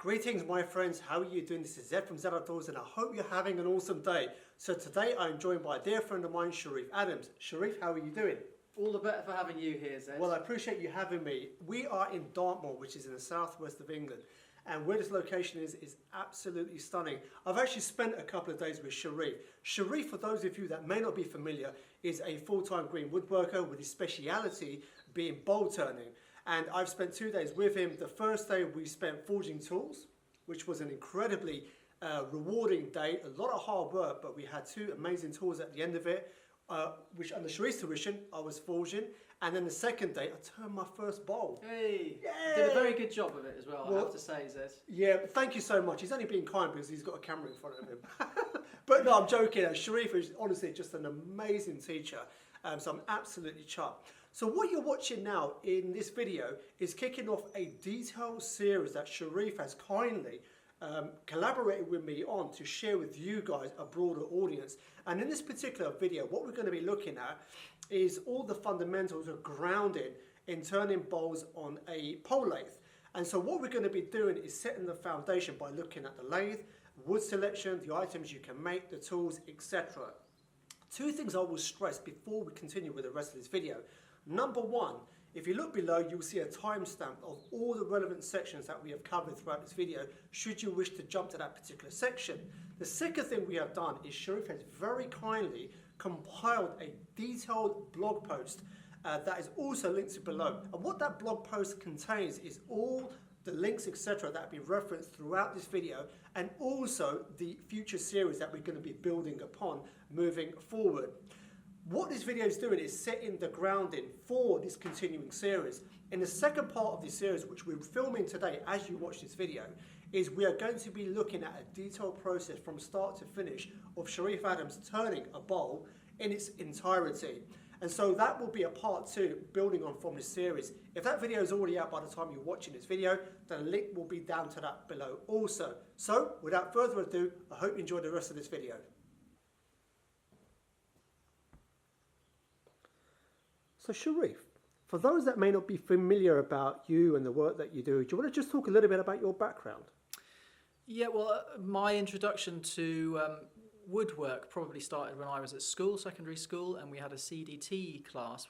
Greetings my friends, how are you doing? This is Zed from Zed Outdoors and I hope you're having an awesome day. So today I'm joined by a dear friend of mine, Sharif Adams. Sharif, how are you doing? All the better for having you here, Zed. Well, I appreciate you having me. We are in Dartmoor, which is in the southwest of England. And where this location is absolutely stunning. I've actually spent a couple of days with Sharif. Sharif, for those of you that may not be familiar, is a full-time green woodworker with his speciality being bowl turning. And I've spent 2 days with him. The first day we spent forging tools, which was an incredibly rewarding day. A lot of hard work, but we had two amazing tools at the end of it, which under Sharif's tuition I was forging. And then the second day I turned my first bowl. Hey! Yay! Did a very good job of it as well, I have to say, Zed. Yeah, thank you so much. He's only being kind because he's got a camera in front of him. But no, I'm joking. Sharif is honestly just an amazing teacher. So I'm absolutely chuffed. So what you're watching now in this video is kicking off a detailed series that Sharif has kindly collaborated with me on to share with you guys a broader audience. And in this particular video, what we're going to be looking at is all the fundamentals of grounding in turning bowls on a pole lathe. And so what we're going to be doing is setting the foundation by looking at the lathe, wood selection, the items you can make, the tools, etc. Two things I will stress before we continue with the rest of this video. Number one, if you look below, you'll see a timestamp of all the relevant sections that we have covered throughout this video, should you wish to jump to that particular section. The second thing we have done is Sharif has very kindly compiled a detailed blog post that is also linked below. And what that blog post contains is all the links, etc. that will be referenced throughout this video, and also the future series that we're going to be building upon moving forward. What this video is doing is setting the grounding for this continuing series. In the second part of this series, which we're filming today as you watch this video, is we are going to be looking at a detailed process from start to finish of Sharif Adams turning a bowl in its entirety. And so that will be a part two building on from this series. If that video is already out by the time you're watching this video, then a link will be down to that below also. So without further ado, I hope you enjoy the rest of this video. So Sharif, for those that may not be familiar about you and the work that you do you want to just talk a little bit about your background? Yeah, well, my introduction to woodwork probably started when I was at school, secondary school, and we had a CDT class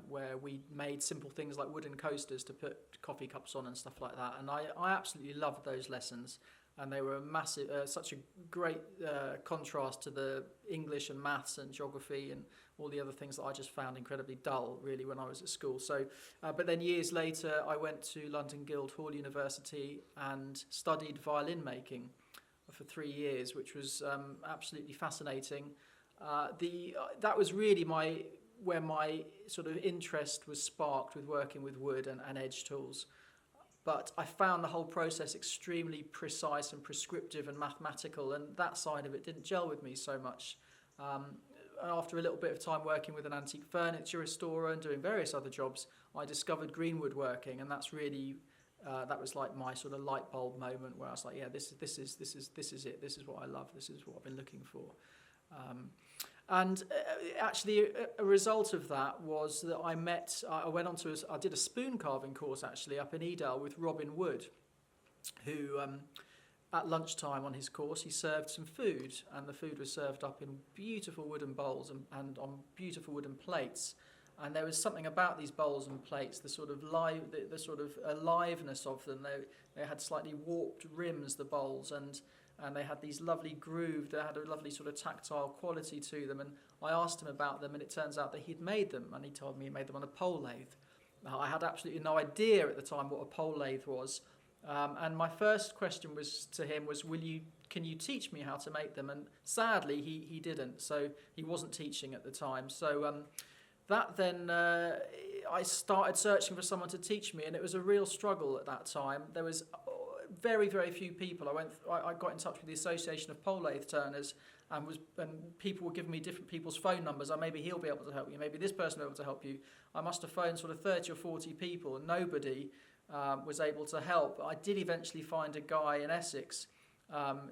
where we made simple things like wooden coasters to put coffee cups on and stuff like that. And I absolutely loved those lessons. And they were massive, such a great contrast to the English and maths and geography and all the other things that I just found incredibly dull, really, when I was at school. So, but then years later, I went to London Guildhall University and studied violin making for 3 years, which was absolutely fascinating. That was really where my sort of interest was sparked with working with wood and edge tools. But I found the whole process extremely precise and prescriptive and mathematical, and that side of it didn't gel with me so much. After a little bit of time working with an antique furniture restorer and doing various other jobs, I discovered green woodworking, and that's really that was like my sort of light bulb moment where I was like, yeah, this is it. This is what I love. This is what I've been looking for. And actually, a result of that was that I did a spoon carving course actually up in Edale with Robin Wood, who at lunchtime on his course he served some food, and the food was served up in beautiful wooden bowls and on beautiful wooden plates. And there was something about these bowls and plates, the sort of aliveness of them. They had slightly warped rims, the bowls, and they had these lovely grooves. They had a lovely sort of tactile quality to them. And I asked him about them, and it turns out that he'd made them, and he told me he made them on a pole lathe. Now, I had absolutely no idea at the time what a pole lathe was. And my first question to him was, can you teach me how to make them? And sadly, he didn't. So he wasn't teaching at the time. So I started searching for someone to teach me, and it was a real struggle at that time. There was very, very few people. I got in touch with the Association of Pole Lathe Turners, and people were giving me different people's phone numbers. Maybe he'll be able to help you. Maybe this person will be able to help you. I must have phoned sort of 30 or 40 people, and nobody was able to help. I did eventually find a guy in Essex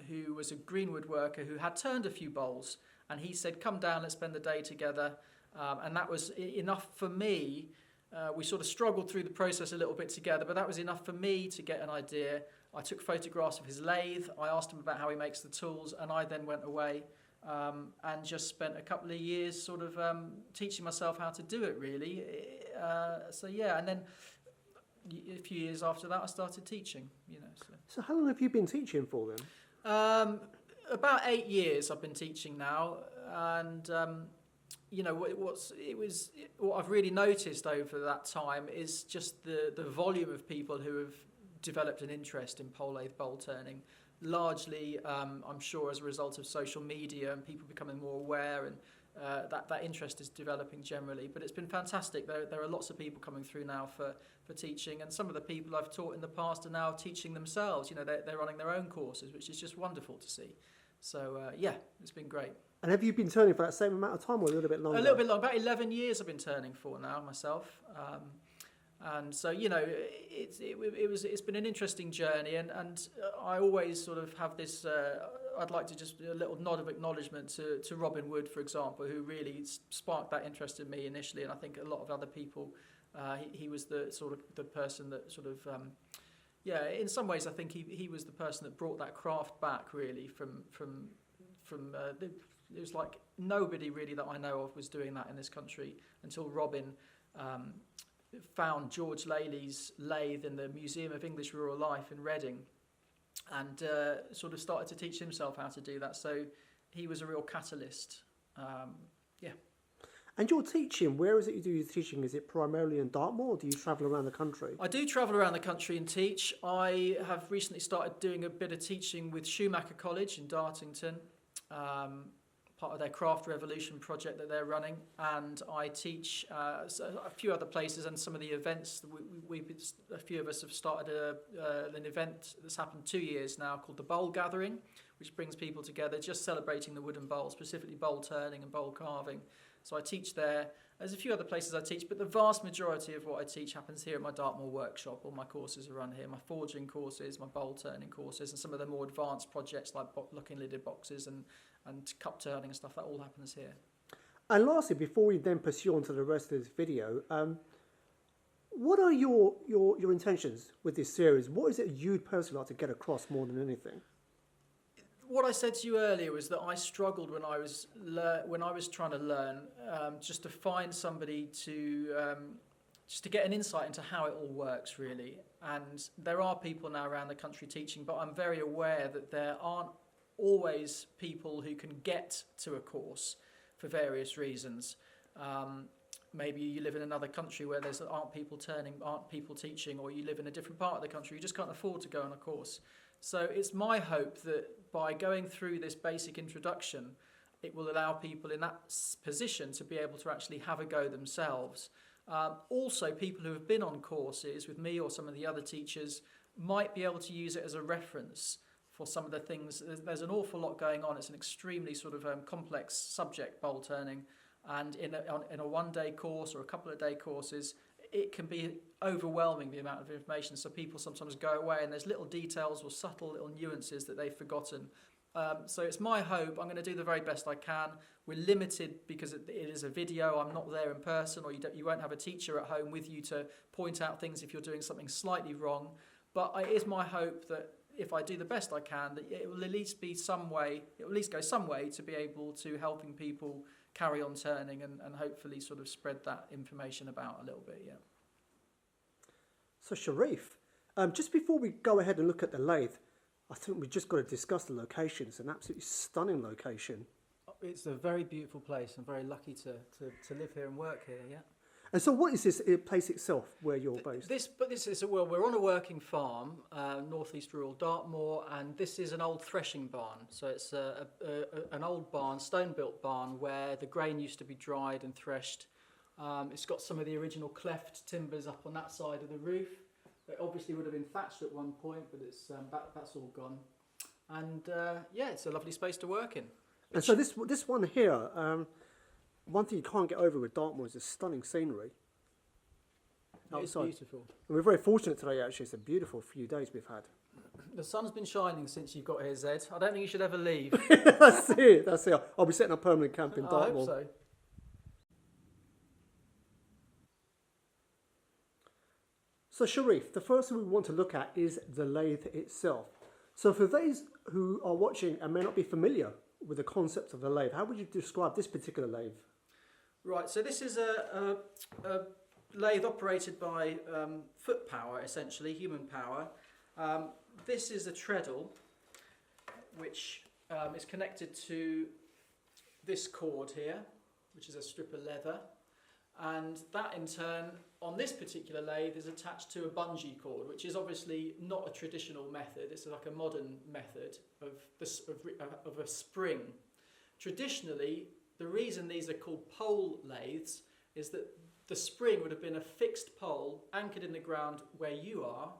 who was a green woodworker who had turned a few bowls, and he said, "Come down, let's spend the day together." And that was enough for me We sort of struggled through the process a little bit together, but that was enough for me to get an idea. I took photographs of his lathe. I asked him about how he makes the tools, and I then went away and just spent a couple of years sort of teaching myself how to do it, really. And then a few years after that, I started teaching. So how long have you been teaching for then? About 8 years I've been teaching now, and what I've really noticed over that time is just the volume of people who have developed an interest in pole lathe bowl turning. Largely, I'm sure, as a result of social media and people becoming more aware, and that interest is developing generally. But it's been fantastic. There are lots of people coming through now for teaching, and some of the people I've taught in the past are now teaching themselves. They're running their own courses, which is just wonderful to see. So it's been great. And have you been turning for that same amount of time, or a little bit longer? A little bit longer. About 11 years I've been turning for now myself. And so, it's been an interesting journey, and I always sort of have this, I'd like to just a little nod of acknowledgement to Robin Wood, for example, who really sparked that interest in me initially, and I think a lot of other people, he was the person that sort of, in some ways I think he was the person that brought that craft back really from it was like nobody really that I know of was doing that in this country until Robin found George Lely's lathe in the Museum of English Rural Life in Reading, and sort of started to teach himself how to do that. So he was a real catalyst. And your teaching, where is it you do your teaching? Is it primarily in Dartmoor, or do you travel around the country? I do travel around the country and teach. I have recently started doing a bit of teaching with Schumacher College in Dartington, part of their Craft Revolution project that they're running, and I teach a few other places, and some of the events. A few of us have started an event that's happened 2 years now called the Bowl Gathering, which brings people together just celebrating the wooden bowl, specifically bowl turning and bowl carving. So I teach there. There's a few other places I teach, but the vast majority of what I teach happens here at my Dartmoor workshop. All my courses are run here, my forging courses, my bowl turning courses, and some of the more advanced projects like locking lidded boxes and cup turning and stuff, that all happens here. And lastly, before we then pursue on to the rest of this video, what are your intentions with this series? What is it you'd personally like to get across more than anything? What I said to you earlier was that I struggled when I was trying to learn, just to find somebody just to get an insight into how it all works, really. And there are people now around the country teaching, but I'm very aware that there aren't always people who can get to a course for various reasons. Maybe you live in another country where aren't people teaching, or you live in a different part of the country, you just can't afford to go on a course. So it's my hope that by going through this basic introduction, it will allow people in that position to be able to actually have a go themselves. Also, people who have been on courses with me or some of the other teachers might be able to use it as a reference for some of the things. There's an awful lot going on. It's an extremely sort of complex subject, bowl turning, and in a one-day course or a couple of day courses, it can be overwhelming, the amount of information. So people sometimes go away and there's little details or subtle little nuances that they've forgotten. So it's my hope. I'm going to do the very best I can. We're limited because it is a video. I'm not there in person, or you won't have a teacher at home with you to point out things if you're doing something slightly wrong. But it is my hope that if I do the best I can, that it will at least be some way, it will at least go some way to be able to helping people carry on turning and hopefully sort of spread that information about a little bit, yeah. So Sharif, just before we go ahead and look at the lathe, I think we've just got to discuss the location. It's an absolutely stunning location. It's a very beautiful place. I'm very lucky to live here and work here, yeah. And so what is this place itself where you're based? We're on a working farm, northeast rural Dartmoor, and this is an old threshing barn. So it's an old barn, stone-built barn, where the grain used to be dried and threshed. It's got some of the original cleft timbers up on that side of the roof. It obviously would have been thatched at one point, but it's that's all gone. And it's a lovely space to work in. And so this one here, one thing you can't get over with Dartmoor is the stunning scenery outside. It's beautiful. And we're very fortunate today, actually. It's a beautiful few days we've had. The sun's been shining since you got here, Zed. I don't think you should ever leave. That's it. I'll be setting up permanent camp in Dartmoor. I hope so. So Sharif, the first thing we want to look at is the lathe itself. So for those who are watching and may not be familiar with the concept of the lathe, how would you describe this particular lathe? Right, so this is a lathe operated by foot power, essentially, human power. This is a treadle which is connected to this cord here, which is a strip of leather. And that in turn, on this particular lathe, is attached to a bungee cord, which is obviously not a traditional method. It's like a modern method of a spring. Traditionally, the reason these are called pole lathes is that the spring would have been a fixed pole anchored in the ground where you are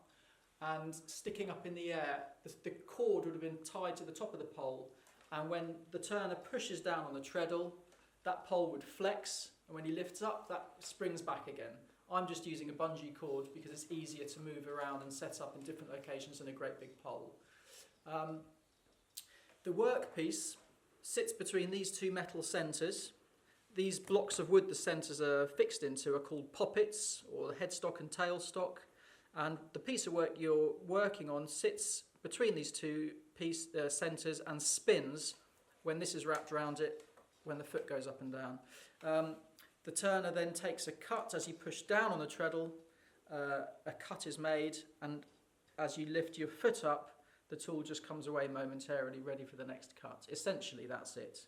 and sticking up in the air. The cord would have been tied to the top of the pole, and when the turner pushes down on the treadle, that pole would flex, and when he lifts up, that springs back again. I'm just using a bungee cord because it's easier to move around and set up in different locations than a great big pole. The workpiece sits between these two metal centres. These blocks of wood the centres are fixed into are called poppets, or headstock and tailstock. And the piece of work you're working on sits between these two centres and spins when this is wrapped around it, when the foot goes up and down. The turner then takes a cut as you push down on the treadle. A cut is made, and as you lift your foot up, the tool just comes away momentarily, ready for the next cut. Essentially, that's it.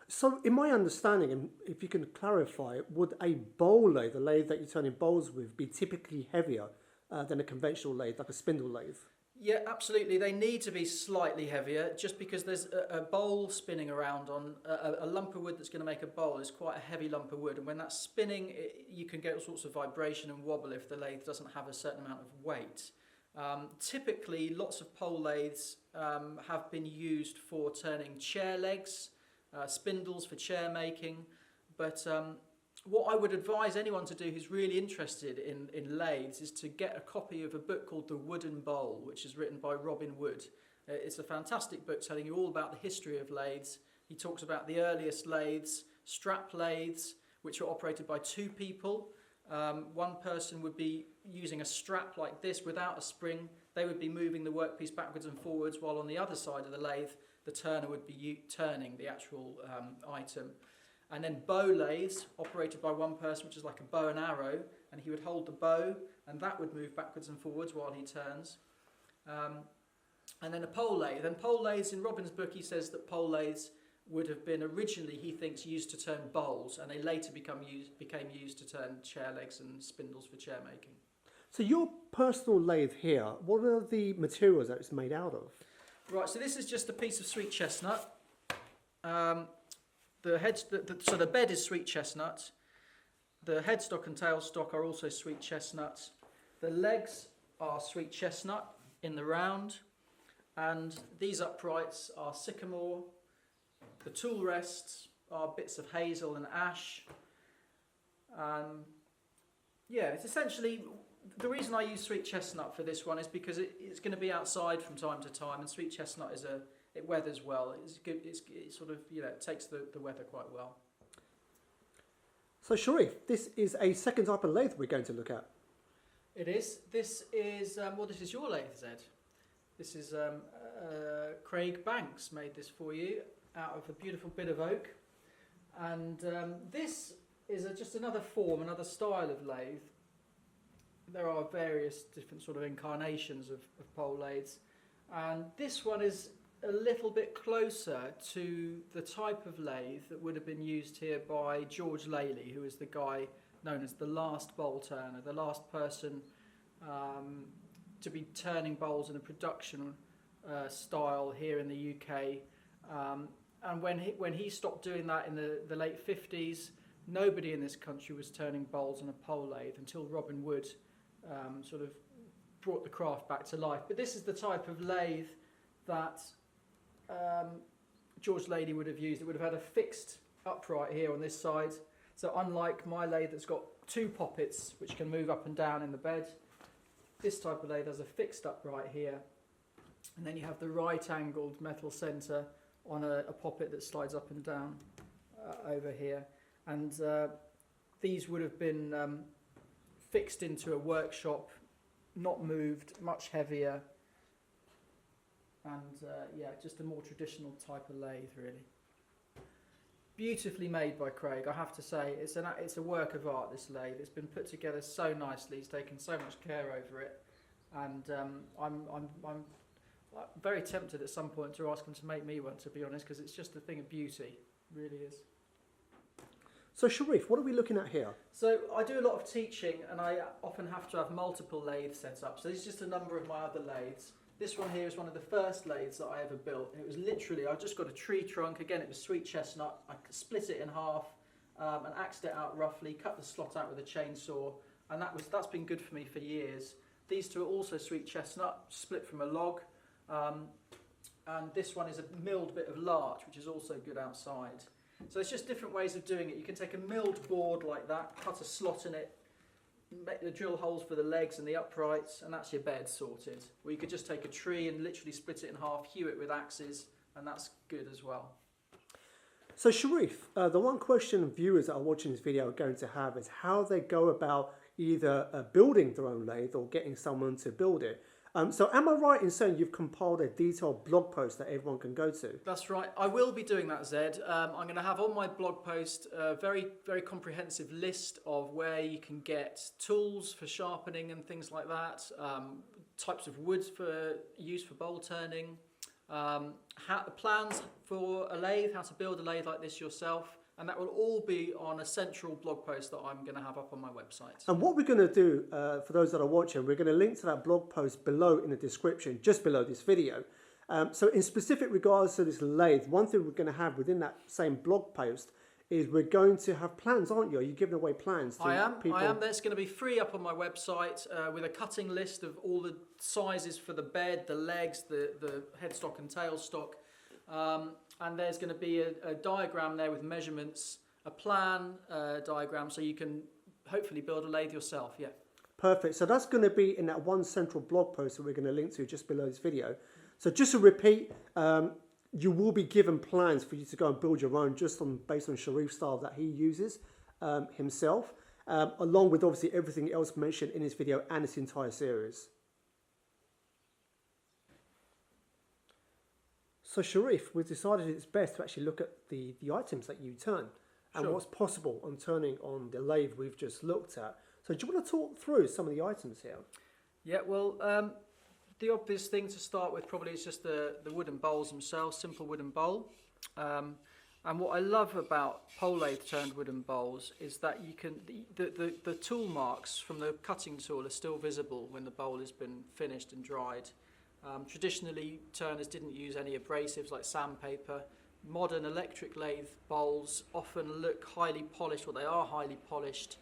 So in my understanding, and if you can clarify, would a bowl lathe, the lathe that you're turning bowls with, be typically heavier than a conventional lathe, like a spindle lathe? Yeah, absolutely. They need to be slightly heavier, just because there's a bowl spinning around on a lump of wood that's going to make a bowl is quite a heavy lump of wood, and when that's spinning, you can get all sorts of vibration and wobble if the lathe doesn't have a certain amount of weight. Typically, lots of pole lathes have been used for turning chair legs, spindles for chair making, but what I would advise anyone to do who's really interested in lathes is to get a copy of a book called The Wooden Bowl, which is written by Robin Wood. It's a fantastic book telling you all about the history of lathes. He talks about the earliest lathes, strap lathes, which were operated by two people. One person would be using a strap like this without a spring. They would be moving the workpiece backwards and forwards, while on the other side of the lathe, the turner would be turning the actual item. And then bow lathes, operated by one person, which is like a bow and arrow, and he would hold the bow, and that would move backwards and forwards while he turns. And then a pole lathe. And pole lathes, in Robin's book, he says that pole lathes would have been originally, he thinks, used to turn bowls, and they later became used to turn chair legs and spindles for chair making. So your personal lathe here, what are the materials that it's made out of? Right, so this is just a piece of sweet chestnut. So the bed is sweet chestnut. The headstock and tailstock are also sweet chestnut. The legs are sweet chestnut in the round, and these uprights are sycamore. The tool rests are bits of hazel and ash. Yeah, it's essentially, the reason I use sweet chestnut for this one is because it's going to be outside from time to time, and sweet chestnut it weathers well. It's good. It sort of, it takes the weather quite well. So Sharif, this is a second type of lathe we're going to look at. It is. This is this is your lathe, Zed. This is Craig Banks made this for you out of a beautiful bit of oak, and this is just another form, another style of lathe. There are various different sort of incarnations of pole lathes, and this one is a little bit closer to the type of lathe that would have been used here by George Lely, who is the guy known as the last bowl turner, the last person to be turning bowls in a production style here in the UK. And when he stopped doing that in the late 50s, nobody in this country was turning bowls on a pole lathe until Robin Wood sort of brought the craft back to life. But this is the type of lathe that George Lady would have used. It would have had a fixed upright here on this side. So unlike my lathe that's got two poppets which can move up and down in the bed, this type of lathe has a fixed upright here. And then you have the right-angled metal centre on a poppet that slides up and down over here. And these would have been fixed into a workshop not moved, much heavier, and yeah, just a more traditional type of lathe, really. Beautifully made by Craig, I have to say. It's a work of art, this lathe. It's been put together so nicely. He's taken so much care over it, and I'm very tempted at some point to ask him to make me one, to be honest, because it's just a thing of beauty. It really is. So Sharif, what are we looking at here? So I do a lot of teaching, and I often have to have multiple lathes set up. So this is just a number of my other lathes. This one here is one of the first lathes that I ever built, and it was literally, I just got a tree trunk. Again, it was sweet chestnut. I split it in half and axed it out roughly, cut the slot out with a chainsaw, and that's been good for me for years. These two are also sweet chestnut, split from a log, and this one is a milled bit of larch, which is also good outside. So it's just different ways of doing it. You can take a milled board like that, cut a slot in it, make the drill holes for the legs and the uprights, and that's your bed sorted. Or you could just take a tree and literally split it in half, hew it with axes, and that's good as well. So Sharif, the one question viewers that are watching this video are going to have is how they go about either building their own lathe or getting someone to build it. So am I right in saying you've compiled a detailed blog post that everyone can go to? That's right. I will be doing that, Zed. I'm going to have on my blog post a very, very comprehensive list of where you can get tools for sharpening and things like that, types of wood for use for bowl turning, plans for a lathe, how to build a lathe like this yourself. And that will all be on a central blog post that I'm going to have up on my website. And what we're going to do, for those that are watching, we're going to link to that blog post below in the description, just below this video. So in specific regards to this lathe, one thing we're going to have within that same blog post is we're going to have plans, aren't you? Are you giving away plans to people? I am. That's going to be free up on my website with a cutting list of all the sizes for the bed, the legs, the headstock and tailstock. And there's going to be a diagram there with measurements, a plan diagram, so you can hopefully build a lathe yourself, yeah. Perfect. So that's going to be in that one central blog post that we're going to link to just below this video. So just to repeat, you will be given plans for you to go and build your own based on Sharif's style that he uses himself, along with obviously everything else mentioned in this video and this entire series. So Sharif, we've decided it's best to actually look at the items that you turn and what's possible on turning on the lathe we've just looked at. So do you want to talk through some of the items here? Yeah, well, the obvious thing to start with probably is just the wooden bowls themselves, simple wooden bowl. And what I love about pole lathe turned wooden bowls is that you can the tool marks from the cutting tool are still visible when the bowl has been finished and dried. Traditionally, turners didn't use any abrasives like sandpaper. Modern electric lathe bowls often look highly polished, or they are highly polished,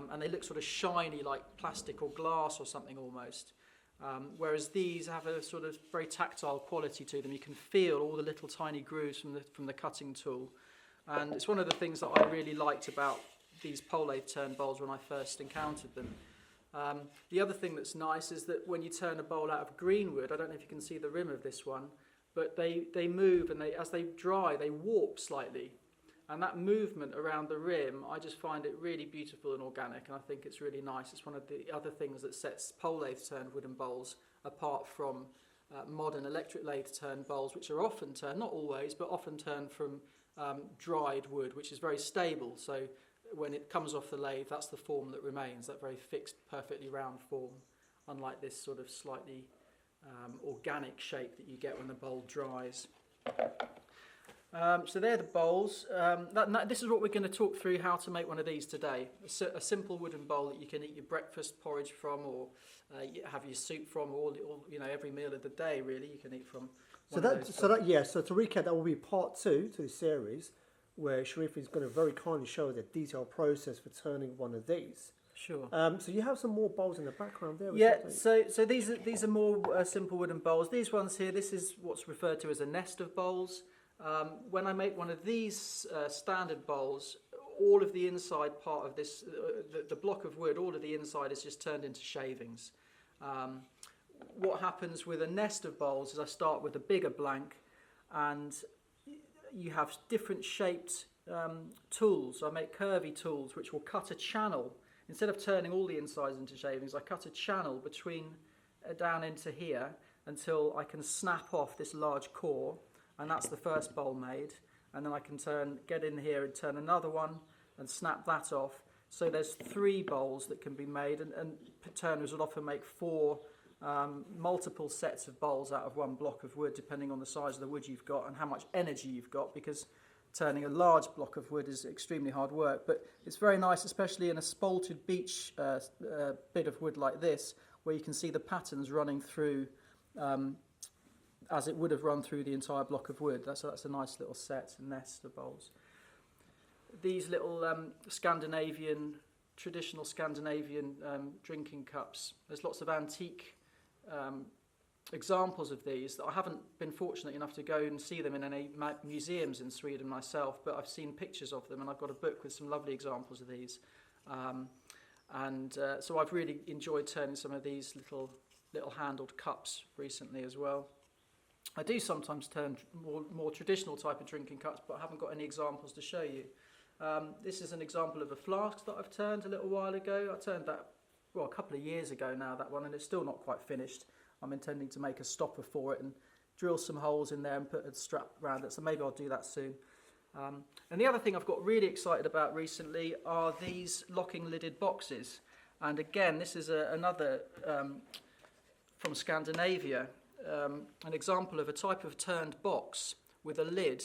and they look sort of shiny like plastic or glass or something almost. Whereas these have a sort of very tactile quality to them. You can feel all the little tiny grooves from the cutting tool. And it's one of the things that I really liked about these pole lathe turn bowls when I first encountered them. The other thing that's nice is that when you turn a bowl out of green wood, I don't know if you can see the rim of this one, but they move, and as they dry, they warp slightly. And that movement around the rim, I just find it really beautiful and organic, and I think it's really nice. It's one of the other things that sets pole lathe turned wooden bowls apart from modern electric lathe turned bowls, which are often turned, not always, but often turned from dried wood, which is very stable. So when it comes off the lathe, that's the form that remains, that very fixed, perfectly round form, unlike this sort of slightly organic shape that you get when the bowl dries. So they're the bowls. This is what we're going to talk through how to make one of these today. A simple wooden bowl that you can eat your breakfast porridge from, or have your soup from, or every meal of the day really you can eat from. So to recap, that will be part 2 to the series, where Sharif is going to very kindly show the detailed process for turning one of these. Sure. So you have some more bowls in the background there. Yeah. So these are more simple wooden bowls. These ones here, this is what's referred to as a nest of bowls. When I make one of these standard bowls, all of the inside part of this, the block of wood, all of the inside is just turned into shavings. What happens with a nest of bowls is I start with a bigger blank, and you have different shaped tools. I make curvy tools which will cut a channel instead of turning all the insides into shavings, I cut a channel between down into here until I can snap off this large core, and that's the first bowl made. And then I can get in here and turn another one and snap that off. So there's 3 bowls that can be made, and turners will often make 4 multiple sets of bowls out of one block of wood, depending on the size of the wood you've got and how much energy you've got, because turning a large block of wood is extremely hard work. But it's very nice, especially in a spalted beech bit of wood like this, where you can see the patterns running through as it would have run through the entire block of wood. That's a nice little set, a nest of bowls. These little traditional Scandinavian drinking cups, there's lots of antique examples of these that I haven't been fortunate enough to go and see them in any museums in Sweden myself, but I've seen pictures of them, and I've got a book with some lovely examples of these. So I've really enjoyed turning some of these little handled cups recently as well. I do sometimes turn more traditional type of drinking cups, but I haven't got any examples to show you. This is an example of a flask that I've turned a little while ago. I turned that, a couple of years ago now, that one, and it's still not quite finished. I'm intending to make a stopper for it and drill some holes in there and put a strap around it, so maybe I'll do that soon. And the other thing I've got really excited about recently are these locking lidded boxes. And again, this is another from Scandinavia, an example of a type of turned box with a lid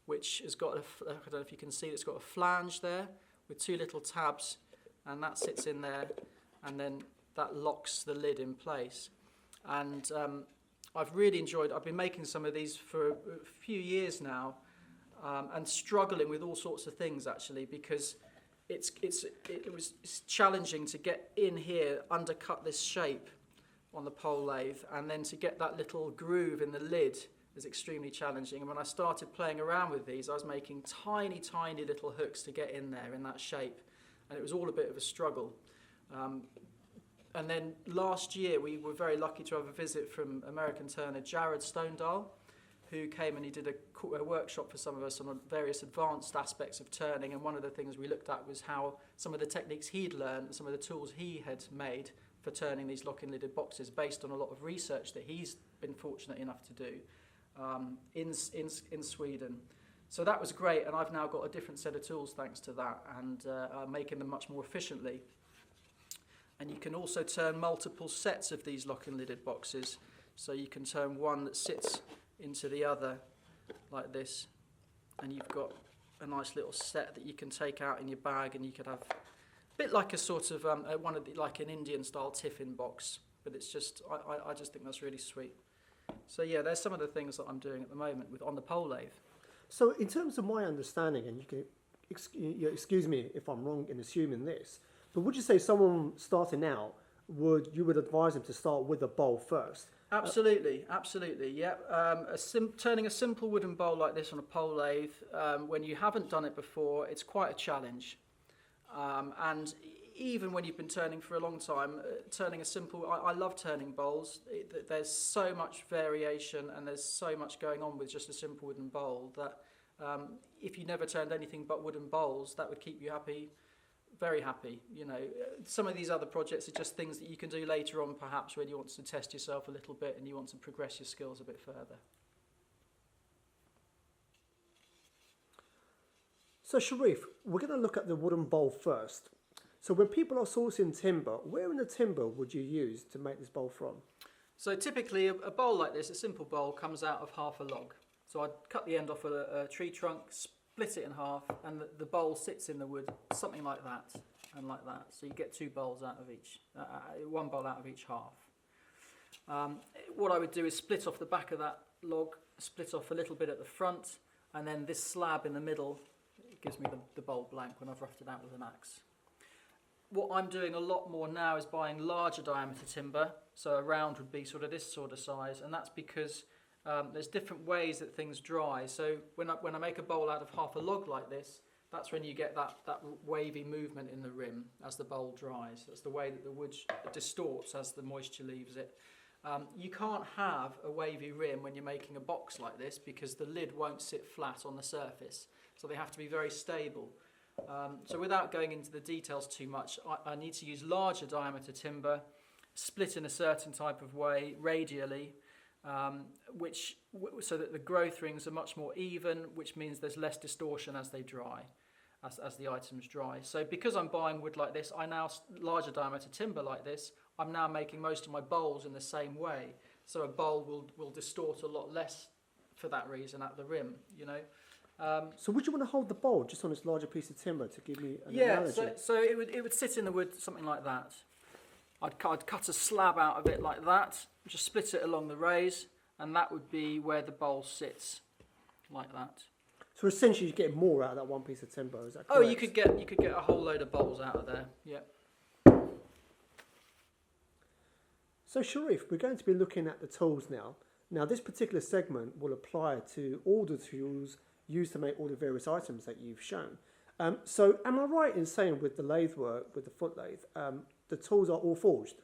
which has got, I don't know if you can see, it's got a flange there with 2 little tabs, and that sits in there, and then that locks the lid in place. And I've been making some of these for a few years now, and struggling with all sorts of things actually, because it's challenging to get in here, undercut this shape on the pole lathe, and then to get that little groove in the lid is extremely challenging. And when I started playing around with these, I was making tiny little hooks to get in there in that shape, and it was all a bit of a struggle. And then last year we were very lucky to have a visit from American turner Jared Stonedahl, who came and he did a workshop for some of us on various advanced aspects of turning, and one of the things we looked at was how some of the techniques he'd learned, some of the tools he had made for turning these lock-in lidded boxes, based on a lot of research that he's been fortunate enough to do in Sweden. So that was great, and I've now got a different set of tools thanks to that, and making them much more efficiently. And you can also turn multiple sets of these lock-in lidded boxes, so you can turn one that sits into the other like this, and you've got a nice little set that you can take out in your bag, and you could have a bit like a sort of like an Indian style tiffin box, but it's just I just think that's really sweet. So yeah, there's some of the things that I'm doing at the moment on the pole lathe. So in terms of my understanding, and you can excuse me if I'm wrong in assuming this, but would you say someone starting out you would advise them to start with a bowl first? Absolutely, yeah. Turning a simple wooden bowl like this on a pole lathe, when you haven't done it before, it's quite a challenge. And even when you've been turning for a long time, turning a simple, I love turning bowls. There's so much variation, and there's so much going on with just a simple wooden bowl that if you never turned anything but wooden bowls, that would keep you happy. Very happy. You know, some of these other projects are just things that you can do later on, perhaps when you want to test yourself a little bit and you want to progress your skills a bit further. So Sharif, we're going to look at the wooden bowl first. So when people are sourcing timber, where in the timber would you use to make this bowl from? So typically a bowl like this, a simple bowl, comes out of half a log. So I'd cut the end off a tree trunk, split it in half, and the bowl sits in the wood, something like that and like that. So you get 2 bowls out of each, 1 bowl out of each half. What I would do is split off the back of that log, split off a little bit at the front, and then this slab in the middle gives me the bowl blank when I've roughed it out with an axe. What I'm doing a lot more now is buying larger diameter timber, so a round would be sort of this sort of size, and that's because there's different ways that things dry. So when I make a bowl out of half a log like this, that's when you get that wavy movement in the rim as the bowl dries. That's the way that the wood distorts as the moisture leaves it. You can't have a wavy rim when you're making a box like this, because the lid won't sit flat on the surface, so they have to be very stable. So without going into the details too much, I need to use larger diameter timber, split in a certain type of way, radially, so that the growth rings are much more even, which means there's less distortion as they dry, as the items dry. So because I'm buying wood like this, larger diameter timber like this, I'm now making most of my bowls in the same way. So a bowl will distort a lot less for that reason at the rim, you know. So would you want to hold the bowl just on this larger piece of timber to give me an analogy? So it would sit in the wood something like that. I'd cut a slab out of it like that, just split it along the raise, and that would be where the bowl sits, like that. So essentially you get more out of that one piece of timber, is that correct? Oh, you could get a whole load of bowls out of there, yeah. So Sharif, we're going to be looking at the tools now. Now this particular segment will apply to all the tools used to make all the various items that you've shown. So am I right in saying with the lathe work, with the foot lathe, the tools are all forged?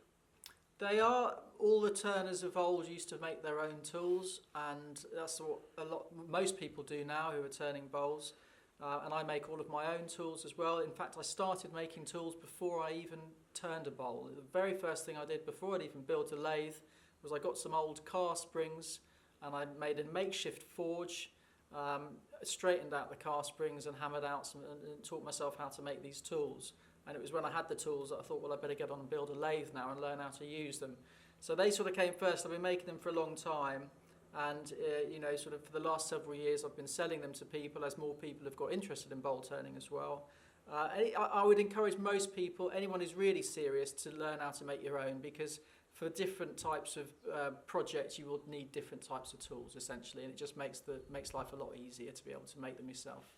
They are. All the turners of old used to make their own tools, and that's what most people do now who are turning bowls. And I make all of my own tools as well. In fact, I started making tools before I even turned a bowl. The very first thing I did before I'd even built a lathe was I got some old car springs and I made a makeshift forge, straightened out the car springs and hammered out and taught myself how to make these tools. And it was when I had the tools that I thought, well, I better get on and build a lathe now and learn how to use them. So they sort of came first. I've been making them for a long time. And, sort of for the last several years, I've been selling them to people as more people have got interested in bowl turning as well. I would encourage most people, anyone who's really serious, to learn how to make your own, because for different types of projects, you will need different types of tools, essentially, and it just makes life a lot easier to be able to make them yourself.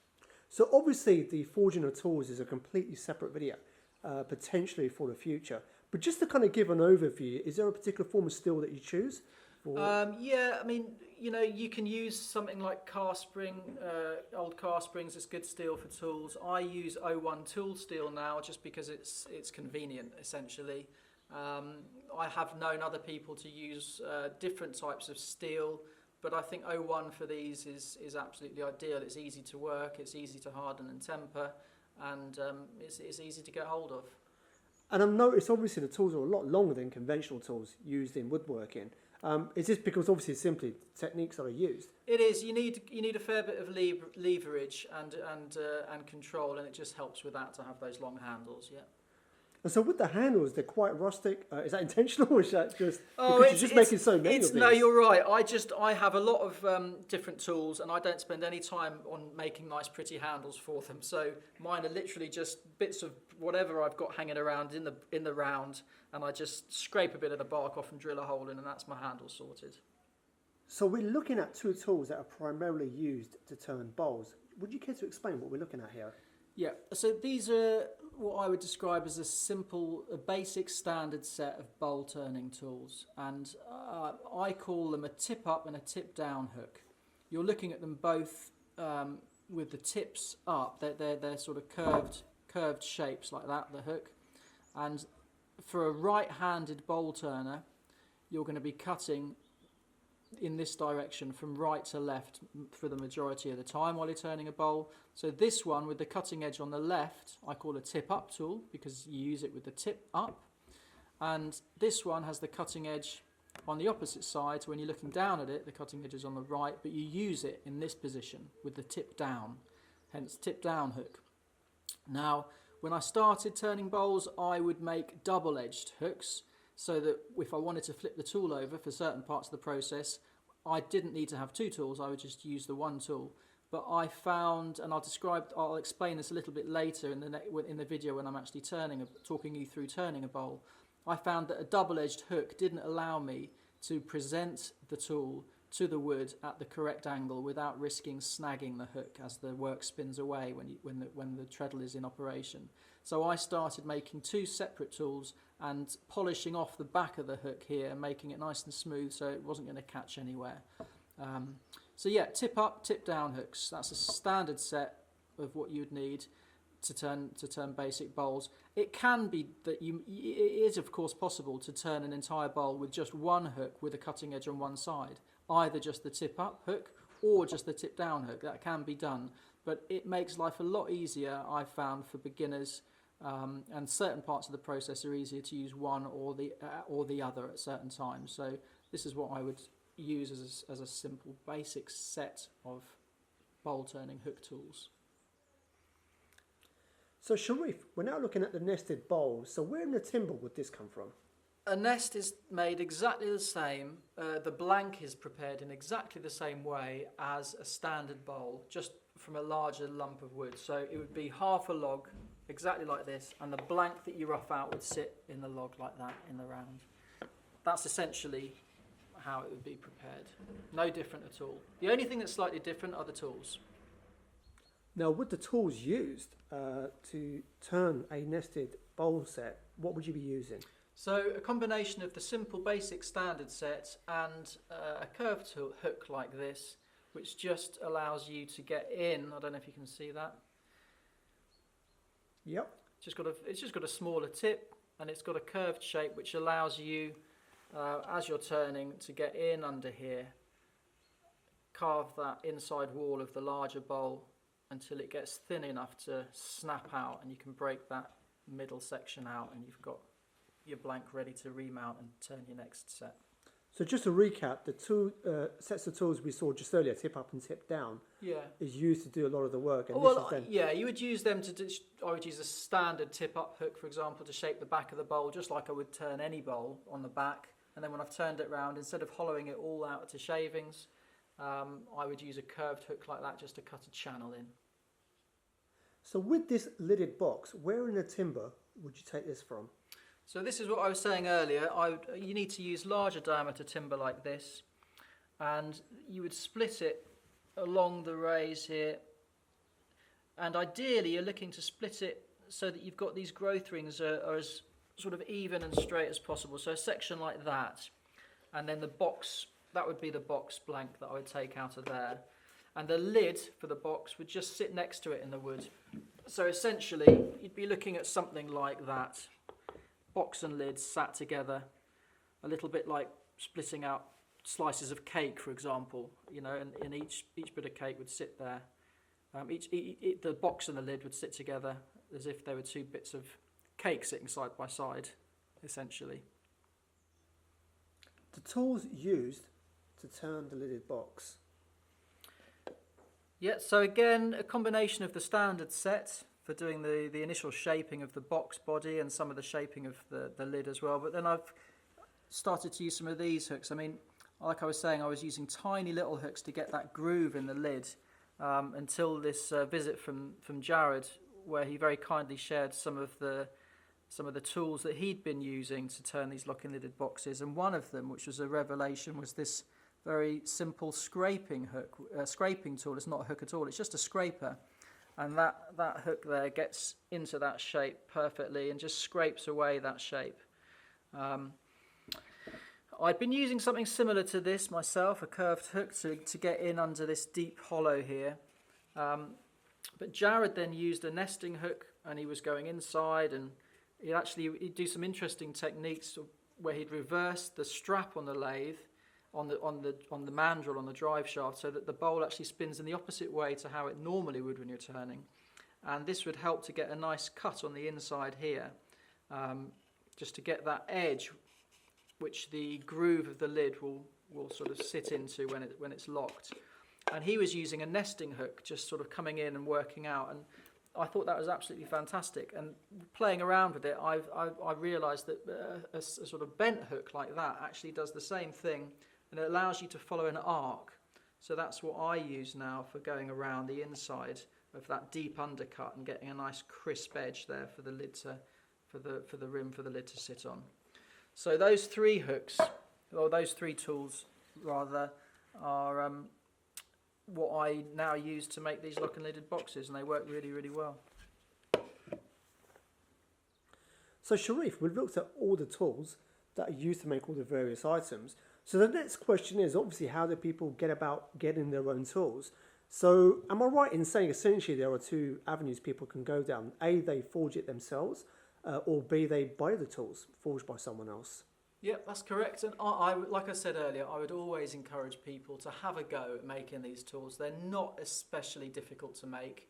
So obviously the forging of tools is a completely separate video, potentially for the future. But just to kind of give an overview, is there a particular form of steel that you choose? You can use something like old car springs. It's good steel for tools. I use 01 tool steel now just because it's convenient, essentially. I have known other people to use different types of steel, but I think 01 for these is absolutely ideal. It's easy to work, it's easy to harden and temper, and it's easy to get hold of. And I've noticed obviously the tools are a lot longer than conventional tools used in woodworking. Is this because obviously simply techniques that are used? It is. You need a fair bit of leverage and control, and it just helps with that to have those long handles. Yeah. And so with the handles, they're quite rustic. Is that intentional, or is that just because you're just making so many of these? No, you're right. I have a lot of different tools, and I don't spend any time on making nice, pretty handles for them. So mine are literally just bits of whatever I've got hanging around in the round, and I just scrape a bit of the bark off and drill a hole in, and that's my handle sorted. So we're looking at two tools that are primarily used to turn bowls. Would you care to explain what we're looking at here? Yeah, so these are what I would describe as a basic standard set of bowl turning tools, and I call them a tip up and a tip down hook. You're looking at them both with the tips up. They're sort of curved shapes like that, the hook. And for a right-handed bowl turner, you're going to be cutting in this direction from right to left for the majority of the time while you're turning a bowl. So this one with the cutting edge on the left, I call a tip up tool because you use it with the tip up. And this one has the cutting edge on the opposite side, so when you're looking down at it, the cutting edge is on the right, but you use it in this position with the tip down, hence tip down hook. Now, when I started turning bowls, I would make double-edged hooks, so that if I wanted to flip the tool over for certain parts of the process, I didn't need to have two tools, I would just use the one tool. But I found, and I'll explain this a little bit later in the video when I'm actually talking you through turning a bowl, I found that a double-edged hook didn't allow me to present the tool to the wood at the correct angle without risking snagging the hook as the work spins away when the treadle is in operation. So I started making two separate tools and polishing off the back of the hook here and making it nice and smooth so it wasn't going to catch anywhere. So yeah, tip up, tip down hooks. That's a standard set of what you'd need to turn basic bowls. It can be that it is of course possible to turn an entire bowl with just one hook with a cutting edge on one side, either just the tip up hook or just the tip down hook. That can be done, but it makes life a lot easier, I've found, for beginners. And certain parts of the process are easier to use one or the other at certain times. So this is what I would use as a simple basic set of bowl turning hook tools. So Sharif, we're now looking at the nested bowls. So where in the timber would this come from? A nest is made exactly the same. The blank is prepared in exactly the same way as a standard bowl, just from a larger lump of wood. So it would be half a log, exactly like this, and the blank that you rough out would sit in the log like that in the round. That's essentially how it would be prepared. No different at all. The only thing that's slightly different are the tools. Now, with the tools used to turn a nested bowl set, what would you be using? So a combination of the simple basic standard set and a curved hook like this, which just allows you to get in. I don't know if you can see that. Yep. It's just got a smaller tip, and it's got a curved shape which allows you, as you're turning, to get in under here, carve that inside wall of the larger bowl until it gets thin enough to snap out, and you can break that middle section out, and you've got your blank ready to remount and turn your next set. So just to recap, the two sets of tools we saw just earlier, tip up and tip down, is used to do a lot of the work. And well, yeah, you would use them to do, I would use a standard tip up hook, for example, to shape the back of the bowl, just like I would turn any bowl on the back. And then when I've turned it round, instead of hollowing it all out to shavings, I would use a curved hook like that just to cut a channel in. So with this lidded box, where in the timber would you take this from? So this is what I was saying earlier. You need to use larger diameter timber like this, and you would split it along the rays here, and ideally you're looking to split it so that you've got these growth rings are as sort of even and straight as possible. So a section like that, and then the box, that would be the box blank that I would take out of there, and the lid for the box would just sit next to it in the wood. So essentially you'd be looking at something like that. Box and lid sat together, a little bit like splitting out slices of cake, for example, you know, and each bit of cake would sit there. The box and the lid would sit together as if they were two bits of cake sitting side by side, essentially. The tools used to turn the lidded box. Yeah, so again, a combination of the standard set for doing the initial shaping of the box body and some of the shaping of the lid as well. But then I've started to use some of these hooks. I mean, like I was saying, I was using tiny little hooks to get that groove in the lid until this visit from Jared, where he very kindly shared some of the tools that he'd been using to turn these lock and lidded boxes. And one of them, which was a revelation, was this very simple scraping hook, scraping tool. It's not a hook at all, it's just a scraper. And that hook there gets into that shape perfectly and just scrapes away that shape. I'd been using something similar to this myself, a curved hook, to get in under this deep hollow here. But Jared then used a nesting hook, and he was going inside, and he'd do some interesting techniques where he'd reverse the strap on the lathe, on the mandrel, on the drive shaft, so that the bowl actually spins in the opposite way to how it normally would when you're turning. And this would help to get a nice cut on the inside here, just to get that edge which the groove of the lid will sort of sit into when it's locked. And he was using a nesting hook, just sort of coming in and working out, and I thought that was absolutely fantastic. And playing around with it, I realised that a sort of bent hook like that actually does the same thing, and it allows you to follow an arc. So that's what I use now for going around the inside of that deep undercut and getting a nice crisp edge there for the lid for the rim for the lid to sit on. So those three hooks, or those three tools rather, are what I now use to make these lock and lidded boxes, and they work really, really well. So Sharif, we've looked at all the tools that are used to make all the various items. So the next question is obviously, how do people get about getting their own tools? So am I right in saying essentially there are two avenues people can go down? A, they forge it themselves, or B, they buy the tools forged by someone else? Yeah, that's correct. And I, like I said earlier, I would always encourage people to have a go at making these tools. They're not especially difficult to make.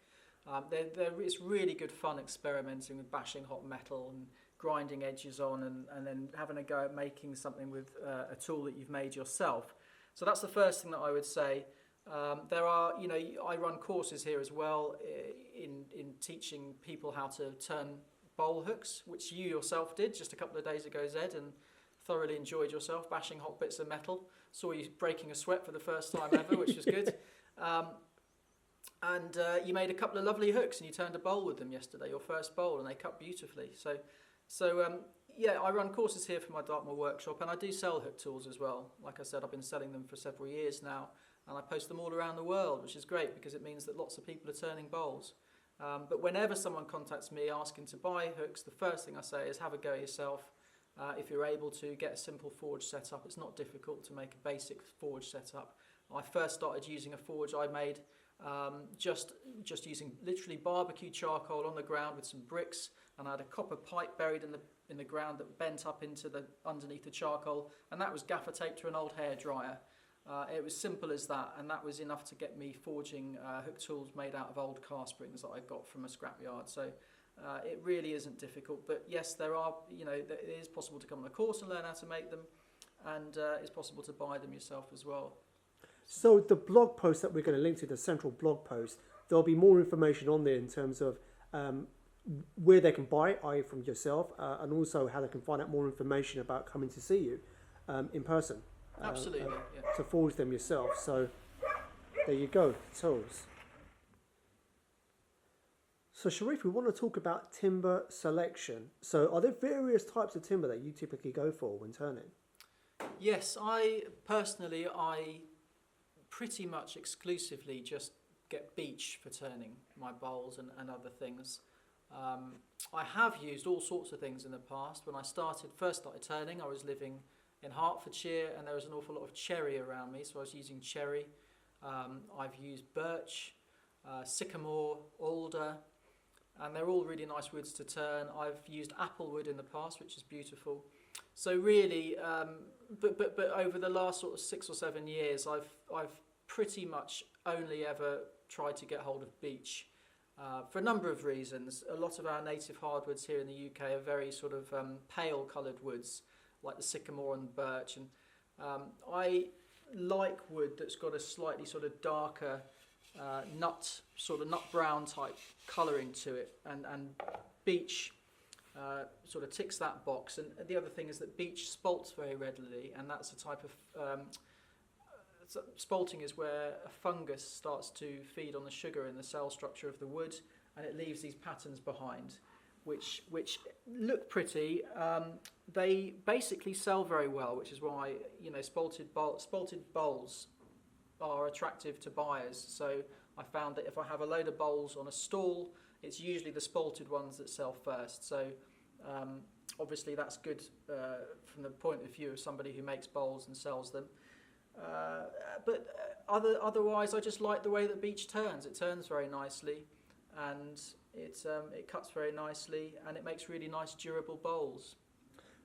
It's really good fun experimenting with bashing hot metal and grinding edges on, and then having a go at making something with a tool that you've made yourself. So that's the first thing that I would say. There are, I run courses here as well in teaching people how to turn bowl hooks, which you yourself did just a couple of days ago, Zed, and thoroughly enjoyed yourself bashing hot bits of metal. Saw you breaking a sweat for the first time ever, which was good. And you made a couple of lovely hooks, and you turned a bowl with them yesterday, your first bowl, and they cut beautifully. So yeah, I run courses here for my Dartmoor workshop, and I do sell hook tools as well. Like I said, I've been selling them for several years now, and I post them all around the world, which is great because it means that lots of people are turning bowls. But whenever someone contacts me asking to buy hooks, the first thing I say is have a go yourself. If you're able to get a simple forge setup, it's not difficult to make a basic forge setup. I first started using a forge I made just using literally barbecue charcoal on the ground with some bricks, and I had a copper pipe buried in the ground that bent up into underneath the charcoal, and that was gaffer taped to an old hair dryer. It was simple as that, and that was enough to get me forging hook tools made out of old car springs that I got from a scrapyard. So it really isn't difficult, but yes, it is possible to come on a course and learn how to make them, and it's possible to buy them yourself as well. So the blog post that we're going to link to, the central blog post, there'll be more information on there in terms of where they can buy it, i.e. from yourself, and also how they can find out more information about coming to see you in person. Absolutely, yeah. To forge them yourself. So there you go, tools. So Sharif, we want to talk about timber selection. So are there various types of timber that you typically go for when turning? Yes, I pretty much exclusively just get beech for turning my bowls and other things. I have used all sorts of things in the past. When I first started turning, I was living in Hertfordshire, and there was an awful lot of cherry around me, so I was using cherry. I've used birch, sycamore, alder, and they're all really nice woods to turn. I've used applewood in the past, which is beautiful. So really, but over the last sort of 6 or 7 years, I've pretty much only ever tried to get hold of beech. For a number of reasons. A lot of our native hardwoods here in the UK are very sort of pale coloured woods, like the sycamore and birch, and I like wood that's got a slightly sort of darker nut brown type colouring to it, and beech sort of ticks that box. And the other thing is that beech spalts very readily, and that's a type of spalting is where a fungus starts to feed on the sugar in the cell structure of the wood, and it leaves these patterns behind, which look pretty. They basically sell very well, which is why spalted bowls are attractive to buyers. So I found that if I have a load of bowls on a stall, it's usually the spalted ones that sell first. So obviously that's good from the point of view of somebody who makes bowls and sells them. But otherwise, I just like the way that beech turns. It turns very nicely, and it cuts very nicely, and it makes really nice durable bowls.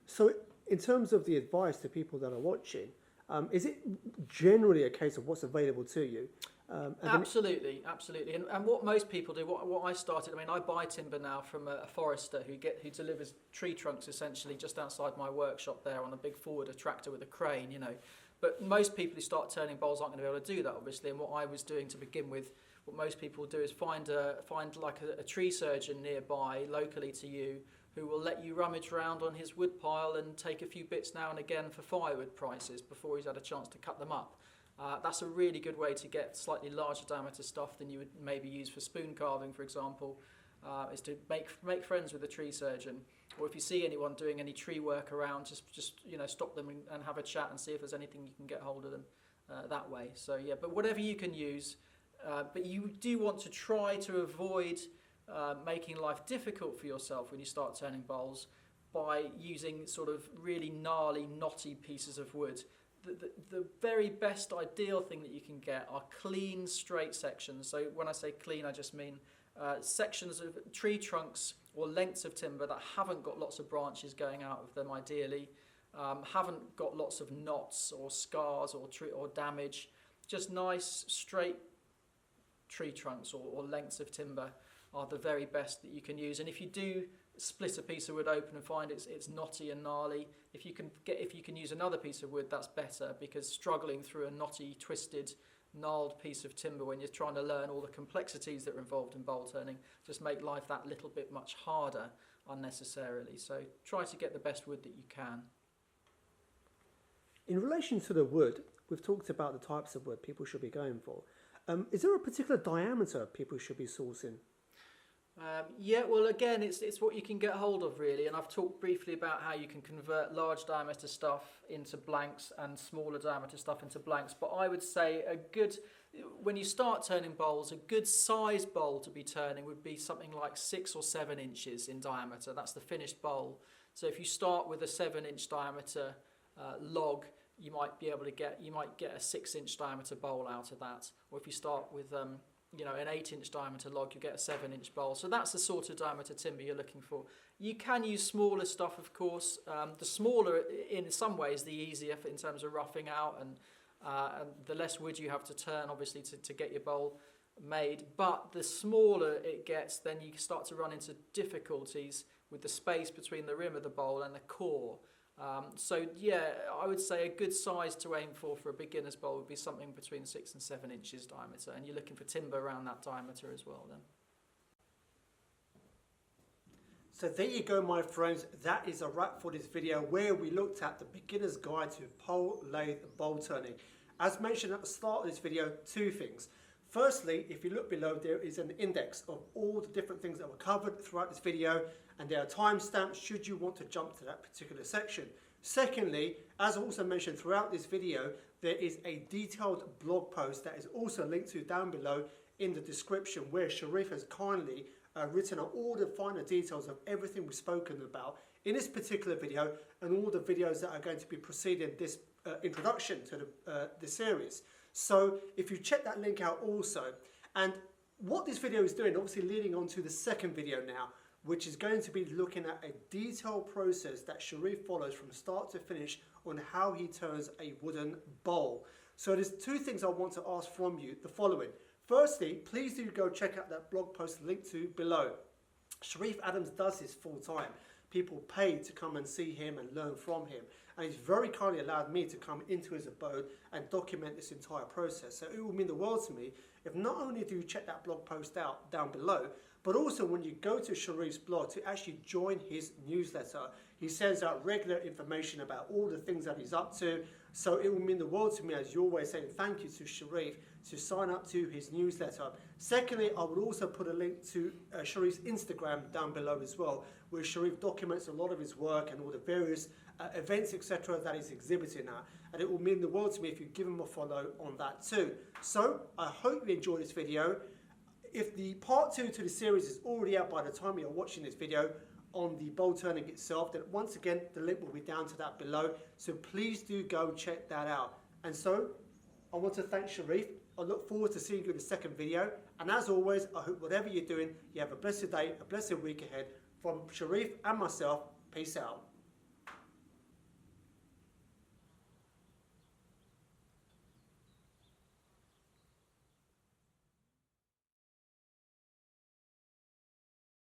So in terms of the advice to people that are watching, is it generally a case of what's available to you? Absolutely. And what most people do, what I started, I buy timber now from a forester who delivers tree trunks essentially just outside my workshop there on a big forwarder tractor with a crane, But most people who start turning bowls aren't going to be able to do that, obviously. And what I was doing to begin with, what most people do is find like a tree surgeon nearby, locally to you, who will let you rummage around on his wood pile and take a few bits now and again for firewood prices before he's had a chance to cut them up. That's a really good way to get slightly larger diameter stuff than you would maybe use for spoon carving, for example, is to make friends with a tree surgeon. Or if you see anyone doing any tree work around, just stop them and have a chat and see if there's anything you can get hold of them that way. So yeah, but whatever you can use, but you do want to try to avoid making life difficult for yourself when you start turning bowls by using sort of really gnarly, knotty pieces of wood. The very best ideal thing that you can get are clean, straight sections. So when I say clean, I just mean sections of tree trunks or lengths of timber that haven't got lots of branches going out of them, ideally, haven't got lots of knots or scars or damage, just nice straight tree trunks or lengths of timber are the very best that you can use. And if you do split a piece of wood open and find it's knotty and gnarly, if you can use another piece of wood, that's better, because struggling through a knotty, twisted, gnarled piece of timber when you're trying to learn all the complexities that are involved in bowl turning just make life that little bit much harder unnecessarily. So try to get the best wood that you can. In relation to the wood, we've talked about the types of wood people should be going for. Is there a particular diameter people should be sourcing? Yeah, well, again, it's what you can get hold of, really. And I've talked briefly about how you can convert large diameter stuff into blanks and smaller diameter stuff into blanks. But I would say when you start turning bowls, a good size bowl to be turning would be something like 6 or 7 inches in diameter. That's the finished bowl. So if you start with a 7-inch diameter log, you might get a 6-inch diameter bowl out of that. Or if you start with an 8-inch diameter log, you get a 7-inch bowl. So that's the sort of diameter timber you're looking for. You can use smaller stuff, of course. The smaller, in some ways, the easier in terms of roughing out, and the less wood you have to turn, obviously, to get your bowl made. But the smaller it gets, then you start to run into difficulties with the space between the rim of the bowl and the core. So yeah, I would say a good size to aim for a beginner's bowl would be something between 6 and 7 inches diameter, and you're looking for timber around that diameter as well then. So there you go, my friends. That is a wrap for this video where we looked at the beginner's guide to pole lathe bowl turning. As mentioned at the start of this video, 2 things. Firstly, if you look below, there is an index of all the different things that were covered throughout this video, and there are timestamps should you want to jump to that particular section. Secondly, as also mentioned throughout this video, there is a detailed blog post that is also linked to down below in the description, where Sharif has kindly written out all the finer details of everything we've spoken about in this particular video, and all the videos that are going to be preceding this introduction to the series. So if you check that link out also, and what this video is doing, obviously leading on to the second video now, which is going to be looking at a detailed process that Sharif follows from start to finish on how he turns a wooden bowl. So there's 2 things I want to ask from you, the following. Firstly, please do go check out that blog post linked to below. Sharif Adams does this full time. People pay to come and see him and learn from him. And he's very kindly allowed me to come into his abode and document this entire process. So it will mean the world to me if not only do you check that blog post out down below, but also when you go to Sharif's blog to actually join his newsletter. He sends out regular information about all the things that he's up to. So it will mean the world to me, as you're always saying thank you to Sharif, to sign up to his newsletter. Secondly, I will also put a link to Sharif's Instagram down below as well, where Sharif documents a lot of his work and all the various events, etc. that he's exhibiting at. And it will mean the world to me if you give him a follow on that too. So I hope you enjoyed this video. If the part 2 to the series is already out by the time you're watching this video on the bowl turning itself, then once again the link will be down to that below. So please do go check that out. And so I want to thank Sharif. I look forward to seeing you in the second video. And as always, I hope whatever you're doing, you have a blessed day, a blessed week ahead. From Sharif and myself, peace out.